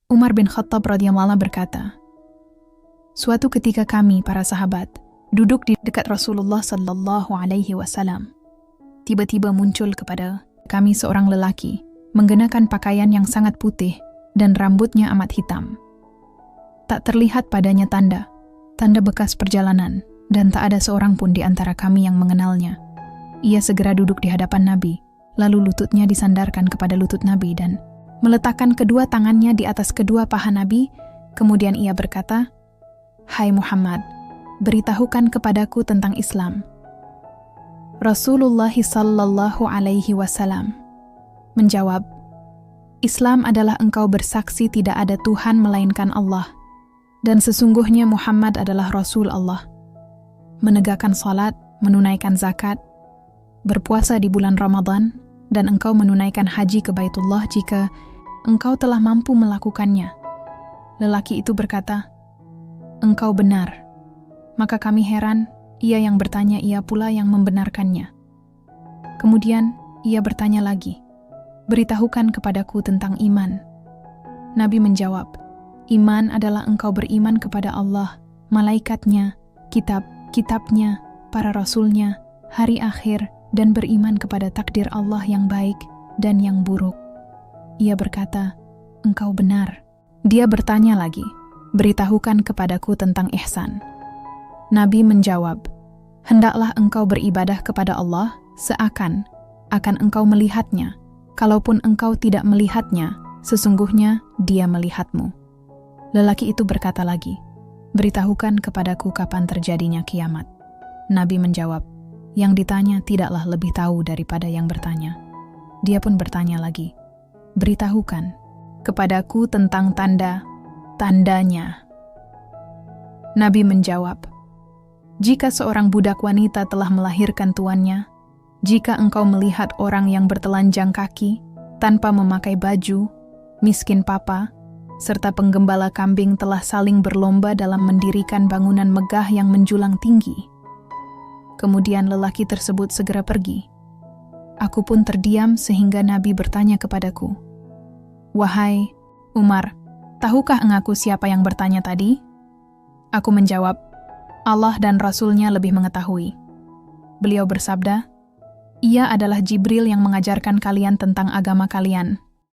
Umar bin Khattab radhiyallahu anhu berkata, suatu ketika kami, para sahabat, duduk di dekat Rasulullah sallallahu alaihi wasallam. Tiba-tiba muncul kepada kami seorang lelaki, mengenakan pakaian yang sangat putih dan rambutnya amat hitam. Tak terlihat padanya tanda bekas perjalanan, dan tak ada seorang pun di antara kami yang mengenalnya. Ia segera duduk di hadapan Nabi, lalu lututnya disandarkan kepada lutut Nabi dan meletakkan kedua tangannya di atas kedua paha Nabi. Kemudian ia berkata, "Hai Muhammad, beritahukan kepadaku tentang Islam." Rasulullah sallallahu alaihi wasallam menjawab, "Islam adalah engkau bersaksi tidak ada Tuhan melainkan Allah, dan sesungguhnya Muhammad adalah Rasul Allah. Menegakkan salat, menunaikan zakat, berpuasa di bulan Ramadan, dan engkau menunaikan haji ke Baitullah jika engkau telah mampu melakukannya." Lelaki itu berkata, "Engkau benar." Maka kami heran, ia yang bertanya, ia pula yang membenarkannya. Kemudian ia bertanya lagi, "Beritahukan kepadaku tentang iman." Nabi menjawab, "Iman adalah engkau beriman kepada Allah, malaikatnya, kitabnya, para rasulnya, hari akhir, dan beriman kepada takdir Allah yang baik dan yang buruk." Ia berkata, "Engkau benar." Dia bertanya lagi, "Beritahukan kepadaku tentang ihsan." Nabi menjawab, "Hendaklah engkau beribadah kepada Allah seakan engkau melihatnya. Kalaupun engkau tidak melihatnya, sesungguhnya Dia melihatmu." Lelaki itu berkata lagi, "Beritahukan kepadaku kapan terjadinya kiamat." Nabi menjawab, "Yang ditanya tidaklah lebih tahu daripada yang bertanya." Dia pun bertanya lagi, "Beritahukan kepadaku tentang tandanya." Nabi menjawab, "Jika seorang budak wanita telah melahirkan tuannya, jika engkau melihat orang yang bertelanjang kaki, tanpa memakai baju, miskin papa, serta penggembala kambing telah saling berlomba dalam mendirikan bangunan megah yang menjulang tinggi." Kemudian lelaki tersebut segera pergi. Aku pun terdiam sehingga Nabi bertanya kepadaku, "Wahai Umar, tahukah engkau siapa yang bertanya tadi?" Aku menjawab, "Allah dan Rasulnya lebih mengetahui." Beliau bersabda, "Ia adalah Jibril yang mengajarkan kalian tentang agama kalian."